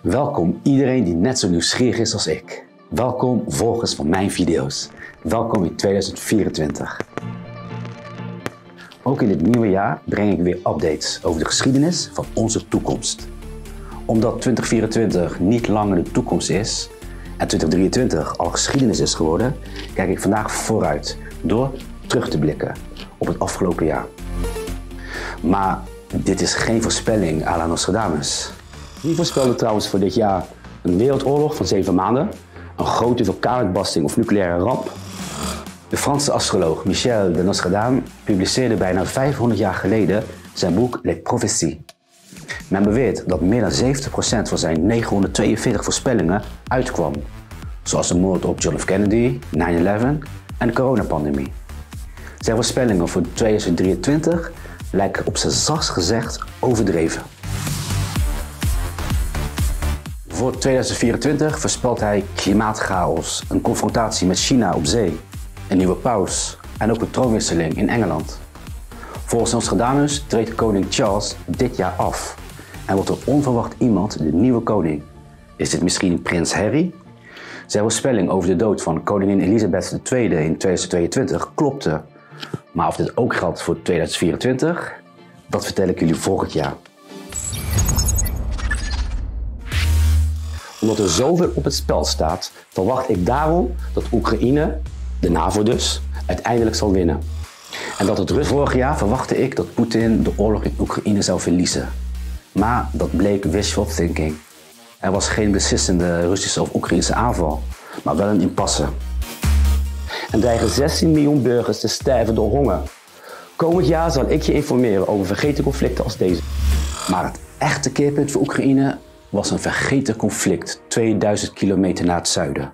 Welkom iedereen die net zo nieuwsgierig is als ik. Welkom volgers van mijn video's. Welkom in 2024. Ook in dit nieuwe jaar breng ik weer updates over de geschiedenis van onze toekomst. Omdat 2024 niet langer de toekomst is en 2023 al geschiedenis is geworden, kijk ik vandaag vooruit door terug te blikken op het afgelopen jaar. Maar dit is geen voorspelling à la Nostradamus. Wie voorspelde trouwens voor dit jaar een wereldoorlog van 7 maanden, een grote vulkaanuitbarsting of nucleaire ramp? De Franse astroloog Michel de Nostradamus publiceerde bijna 500 jaar geleden zijn boek Les Prophéties. Men beweert dat meer dan 70% van zijn 942 voorspellingen uitkwam, zoals de moord op John F. Kennedy, 9/11 en de coronapandemie. Zijn voorspellingen voor 2023 lijken op zijn zachtst gezegd overdreven. Voor 2024 voorspelt hij klimaatchaos, een confrontatie met China op zee, een nieuwe paus en ook een troonwisseling in Engeland. Volgens Nostradamus treedt koning Charles dit jaar af en wordt er onverwacht iemand de nieuwe koning. Is dit misschien prins Harry? Zijn voorspelling over de dood van koningin Elizabeth II in 2022 klopte. Maar of dit ook geldt voor 2024, dat vertel ik jullie volgend jaar. Omdat er zoveel op het spel staat, verwacht ik daarom dat Oekraïne, de NAVO dus, uiteindelijk zal winnen. En dat het vorig jaar verwachtte ik dat Poetin de oorlog in Oekraïne zou verliezen. Maar dat bleek wishful thinking. Er was geen beslissende Russische of Oekraïnse aanval, maar wel een impasse. En dreigen 16 miljoen burgers te sterven door honger. Komend jaar zal ik je informeren over vergeten conflicten als deze. Maar het echte keerpunt voor Oekraïne was een vergeten conflict 2000 kilometer naar het zuiden.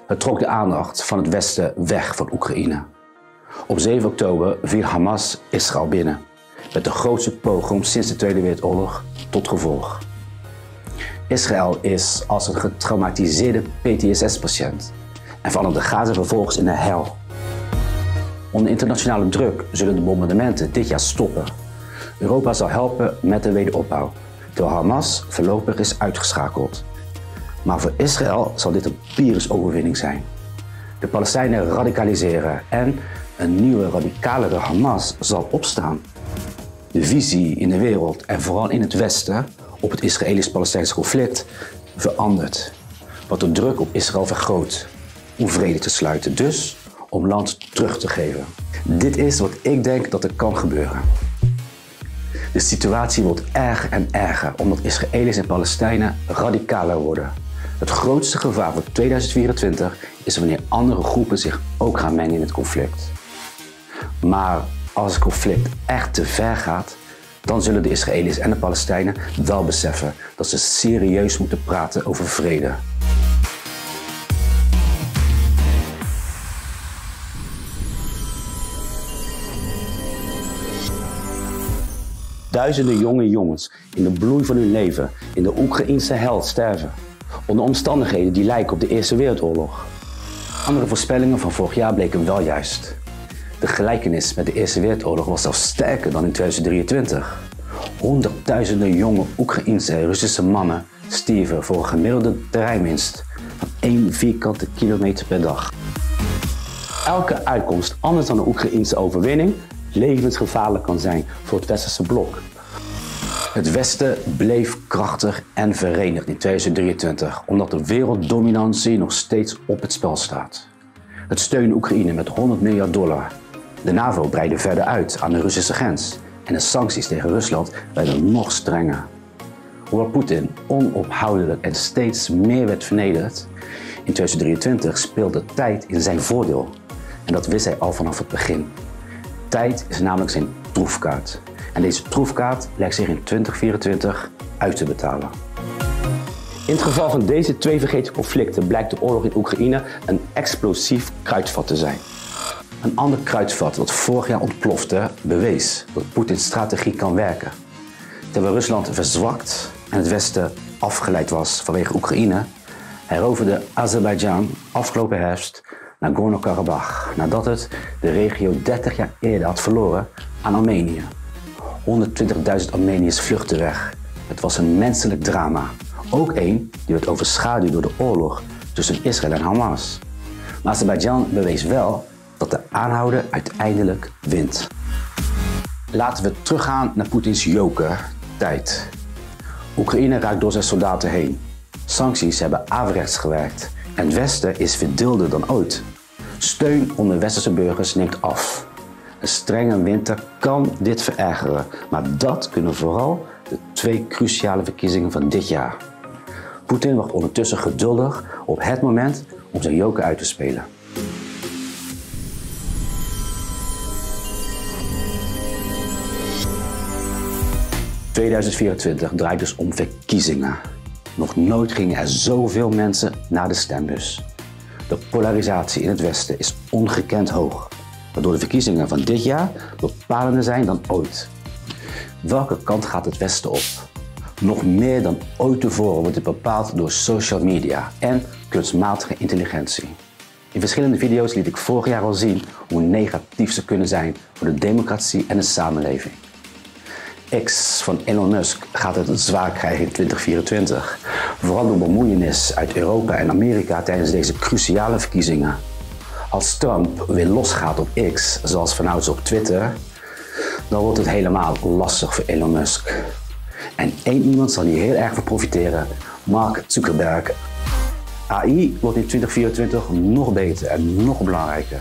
Het trok de aandacht van het westen weg van Oekraïne. Op 7 oktober viel Hamas Israël binnen, met de grootste pogrom sinds de Tweede Wereldoorlog tot gevolg. Israël is als een getraumatiseerde PTSS-patiënt en vallen de Gaza vervolgens in de hel. Onder internationale druk zullen de bombardementen dit jaar stoppen. Europa zal helpen met de wederopbouw, terwijl Hamas voorlopig is uitgeschakeld. Maar voor Israël zal dit een Pyrrhusoverwinning zijn. De Palestijnen radicaliseren en een nieuwe radicalere Hamas zal opstaan. De visie in de wereld en vooral in het Westen op het Israëlisch-Palestijnse conflict verandert, wat de druk op Israël vergroot om vrede te sluiten, dus om land terug te geven. Dit is wat ik denk dat er kan gebeuren. De situatie wordt erger en erger omdat Israëli's en Palestijnen radicaler worden. Het grootste gevaar voor 2024 is wanneer andere groepen zich ook gaan mengen in het conflict. Maar als het conflict echt te ver gaat, dan zullen de Israëli's en de Palestijnen wel beseffen dat ze serieus moeten praten over vrede. Duizenden jonge jongens in de bloei van hun leven in de Oekraïnse hel sterven, onder omstandigheden die lijken op de Eerste Wereldoorlog. Andere voorspellingen van vorig jaar bleken wel juist. De gelijkenis met de Eerste Wereldoorlog was zelfs sterker dan in 2023. Honderdduizenden jonge Oekraïense en Russische mannen stierven voor een gemiddelde terreinwinst van 1 vierkante kilometer per dag. Elke uitkomst anders dan een Oekraïense overwinning levensgevaarlijk kan zijn voor het westerse blok. Het Westen bleef krachtig en verenigd in 2023, omdat de werelddominantie nog steeds op het spel staat. Het steunde Oekraïne met $100 miljard. De NAVO breidde verder uit aan de Russische grens en de sancties tegen Rusland werden nog strenger. Hoewel Poetin onophoudelijk en steeds meer werd vernederd, in 2023 speelde tijd in zijn voordeel. En dat wist hij al vanaf het begin. Tijd is namelijk zijn troefkaart. En deze troefkaart lijkt zich in 2024 uit te betalen. In het geval van deze 2 vergeten conflicten blijkt de oorlog in Oekraïne een explosief kruidvat te zijn. Een ander kruidvat dat vorig jaar ontplofte bewees dat Poetins strategie kan werken. Terwijl Rusland verzwakt en het Westen afgeleid was vanwege Oekraïne, heroverde Azerbeidzjan afgelopen herfst Nagorno-Karabach nadat het de regio 30 jaar eerder had verloren aan Armenië. 120.000 Armeniërs vluchtten weg. Het was een menselijk drama, ook één die werd overschaduwd door de oorlog tussen Israël en Hamas. Maar Azerbeidzjan bewees wel dat de aanhouder uiteindelijk wint. Laten we teruggaan naar Poetins joker-tijd. Oekraïne raakt door zijn soldaten heen. Sancties hebben averechts gewerkt en het Westen is verdeelder dan ooit. Steun onder westerse burgers neemt af. Een strenge winter kan dit verergeren, maar dat kunnen vooral de 2 cruciale verkiezingen van dit jaar. Poetin wacht ondertussen geduldig op het moment om zijn joker uit te spelen. ...2024 draait dus om verkiezingen. Nog nooit gingen er zoveel mensen naar de stembus. De polarisatie in het Westen is ongekend hoog, waardoor de verkiezingen van dit jaar bepalender zijn dan ooit. Welke kant gaat het Westen op? Nog meer dan ooit tevoren wordt dit bepaald door social media en kunstmatige intelligentie. In verschillende video's liet ik vorig jaar al zien hoe negatief ze kunnen zijn voor de democratie en de samenleving. X van Elon Musk gaat het zwaar krijgen in 2024, vooral door bemoeienis uit Europa en Amerika tijdens deze cruciale verkiezingen. Als Trump weer losgaat op X, zoals vanouds op Twitter, dan wordt het helemaal lastig voor Elon Musk. En één iemand zal hier heel erg van profiteren, Mark Zuckerberg. AI wordt in 2024 nog beter en nog belangrijker.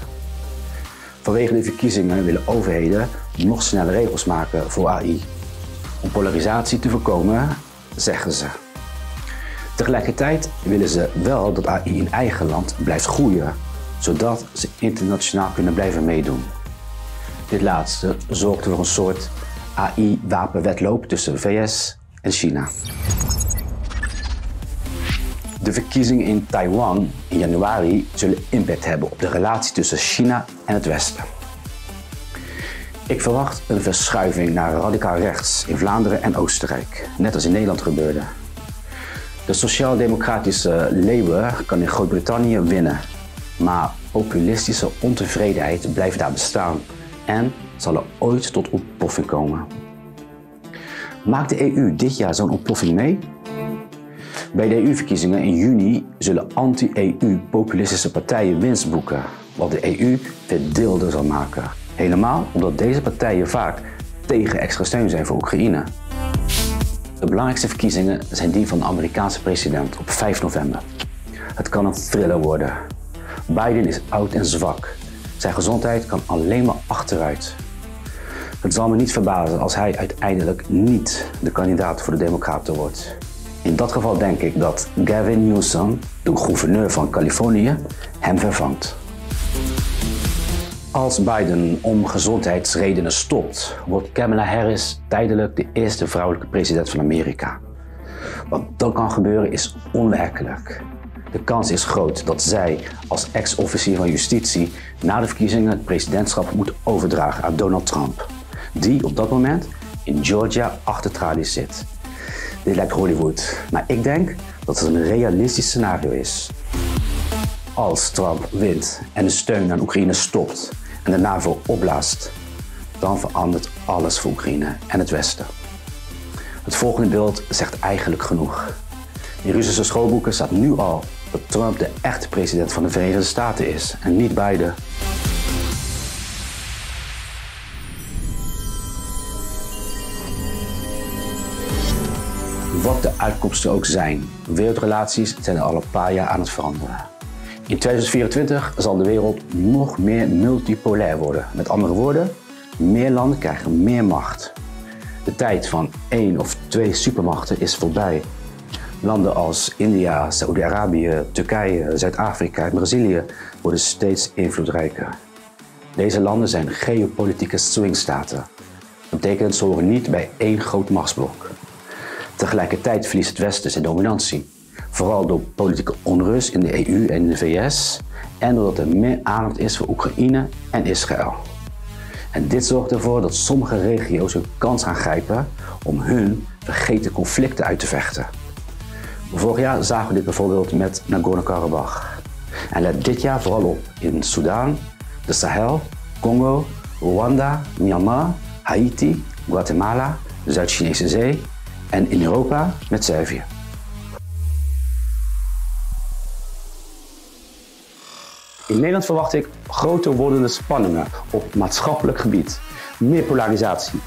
Vanwege de verkiezingen willen overheden nog snelle regels maken voor AI. Om polarisatie te voorkomen, zeggen ze. Tegelijkertijd willen ze wel dat AI in eigen land blijft groeien, zodat ze internationaal kunnen blijven meedoen. Dit laatste zorgt voor een soort AI-wapenwedloop tussen de VS en China. De verkiezingen in Taiwan in januari zullen impact hebben op de relatie tussen China en het Westen. Ik verwacht een verschuiving naar radicaal rechts in Vlaanderen en Oostenrijk, net als in Nederland gebeurde. De sociaal-democratische Labour kan in Groot-Brittannië winnen, maar populistische ontevredenheid blijft daar bestaan en zal er ooit tot ontploffing komen. Maakt de EU dit jaar zo'n ontploffing mee? Bij de EU-verkiezingen in juni zullen anti-EU-populistische partijen winst boeken, wat de EU verdeelder zal maken. Helemaal omdat deze partijen vaak tegen extra steun zijn voor Oekraïne. De belangrijkste verkiezingen zijn die van de Amerikaanse president op 5 november. Het kan een thriller worden. Biden is oud en zwak. Zijn gezondheid kan alleen maar achteruit. Het zal me niet verbazen als hij uiteindelijk niet de kandidaat voor de Democraten wordt. In dat geval denk ik dat Gavin Newsom, de gouverneur van Californië, hem vervangt. Als Biden om gezondheidsredenen stopt, wordt Kamala Harris tijdelijk de eerste vrouwelijke president van Amerika. Wat dan kan gebeuren is onwerkelijk. De kans is groot dat zij als ex-officier van justitie na de verkiezingen het presidentschap moet overdragen aan Donald Trump, die op dat moment in Georgia achter tralies zit. Dit lijkt Hollywood, maar ik denk dat het een realistisch scenario is. Als Trump wint en de steun aan Oekraïne stopt en de NAVO opblaast, dan verandert alles voor Oekraïne en het Westen. Het volgende beeld zegt eigenlijk genoeg. In Russische schoolboeken staat nu al dat Trump de echte president van de Verenigde Staten is en niet Biden. Wat de uitkomsten ook zijn, wereldrelaties zijn er al een paar jaar aan het veranderen. In 2024 zal de wereld nog meer multipolair worden. Met andere woorden, meer landen krijgen meer macht. De tijd van 1 of 2 supermachten is voorbij. Landen als India, Saoedi-Arabië, Turkije, Zuid-Afrika en Brazilië worden steeds invloedrijker. Deze landen zijn geopolitieke swingstaten. Dat betekent ze horen niet bij één groot machtsblok. Tegelijkertijd verliest het Westen zijn dominantie. Vooral door politieke onrust in de EU en in de VS en doordat er meer aandacht is voor Oekraïne en Israël. En dit zorgt ervoor dat sommige regio's hun kans gaan grijpen om hun vergeten conflicten uit te vechten. Vorig jaar zagen we dit bijvoorbeeld met Nagorno-Karabakh. En let dit jaar vooral op in Sudan, de Sahel, Congo, Rwanda, Myanmar, Haiti, Guatemala, de Zuid-Chinese Zee en in Europa met Servië. In Nederland verwacht ik groter wordende spanningen op maatschappelijk gebied. Meer polarisatie.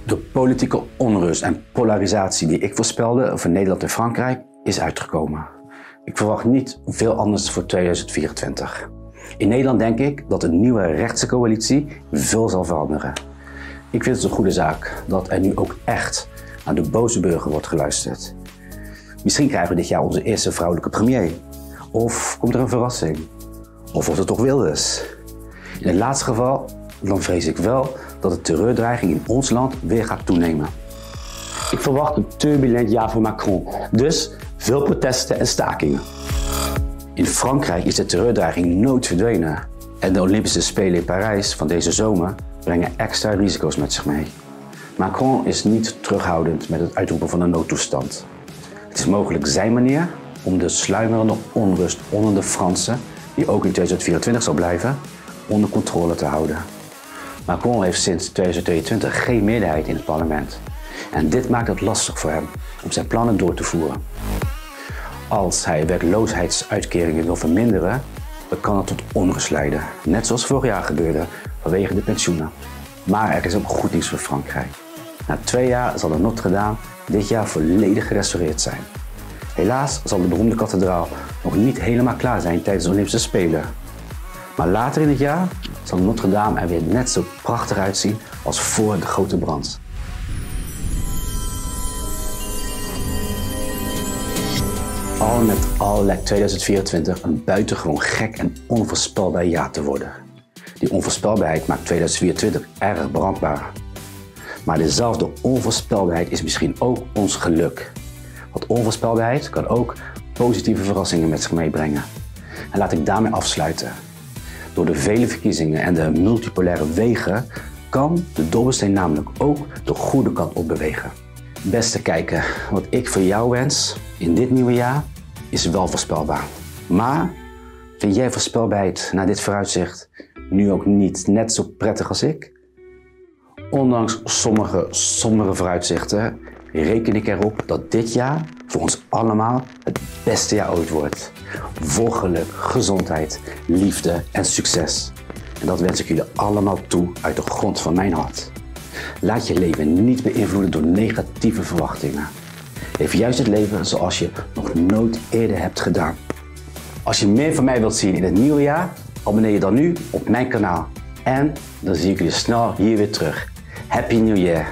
De politieke onrust en polarisatie die ik voorspelde voor Nederland en Frankrijk is uitgekomen. Ik verwacht niet veel anders voor 2024. In Nederland denk ik dat een nieuwe rechtse coalitie veel zal veranderen. Ik vind het een goede zaak dat er nu ook echt naar de boze burger wordt geluisterd. Misschien krijgen we dit jaar onze eerste vrouwelijke premier. Of komt er een verrassing? Of wordt het toch Wilders? In het laatste geval, dan vrees ik wel dat de terreurdreiging in ons land weer gaat toenemen. Ik verwacht een turbulent jaar voor Macron, dus veel protesten en stakingen. In Frankrijk is de terreurdreiging nooit verdwenen. En de Olympische Spelen in Parijs van deze zomer brengen extra risico's met zich mee. Macron is niet terughoudend met het uitroepen van een noodtoestand. Het is mogelijk zijn manier om de sluimerende onrust onder de Fransen, die ook in 2024 zal blijven, onder controle te houden. Macron heeft sinds 2022 geen meerderheid in het parlement. En dit maakt het lastig voor hem om zijn plannen door te voeren. Als hij werkloosheidsuitkeringen wil verminderen, dan kan het tot onrust leiden. Net zoals vorig jaar gebeurde vanwege de pensioenen. Maar er is ook goed nieuws voor Frankrijk. Na 2 jaar zal de Notre-Dame dit jaar volledig gerestaureerd zijn. Helaas zal de beroemde kathedraal nog niet helemaal klaar zijn tijdens de Olympische Spelen. Maar later in het jaar zal Notre-Dame er weer net zo prachtig uitzien als voor de grote brand. Al met al lijkt 2024 een buitengewoon gek en onvoorspelbaar jaar te worden. Die onvoorspelbaarheid maakt 2024 erg brandbaar. Maar dezelfde onvoorspelbaarheid is misschien ook ons geluk. Want onvoorspelbaarheid kan ook positieve verrassingen met zich meebrengen. En laat ik daarmee afsluiten. Door de vele verkiezingen en de multipolaire wegen kan de dobbelsteen namelijk ook de goede kant op bewegen. Beste kijker, wat ik voor jou wens in dit nieuwe jaar is wel voorspelbaar. Maar vind jij voorspelbaarheid na dit vooruitzicht nu ook niet net zo prettig als ik? Ondanks sommige sombere vooruitzichten reken ik erop dat dit jaar voor ons allemaal het beste jaar ooit wordt. Vol geluk, gezondheid, liefde en succes. En dat wens ik jullie allemaal toe uit de grond van mijn hart. Laat je leven niet beïnvloeden door negatieve verwachtingen. Leef juist het leven zoals je nog nooit eerder hebt gedaan. Als je meer van mij wilt zien in het nieuwe jaar, abonneer je dan nu op mijn kanaal. En dan zie ik jullie snel hier weer terug. Happy New Year!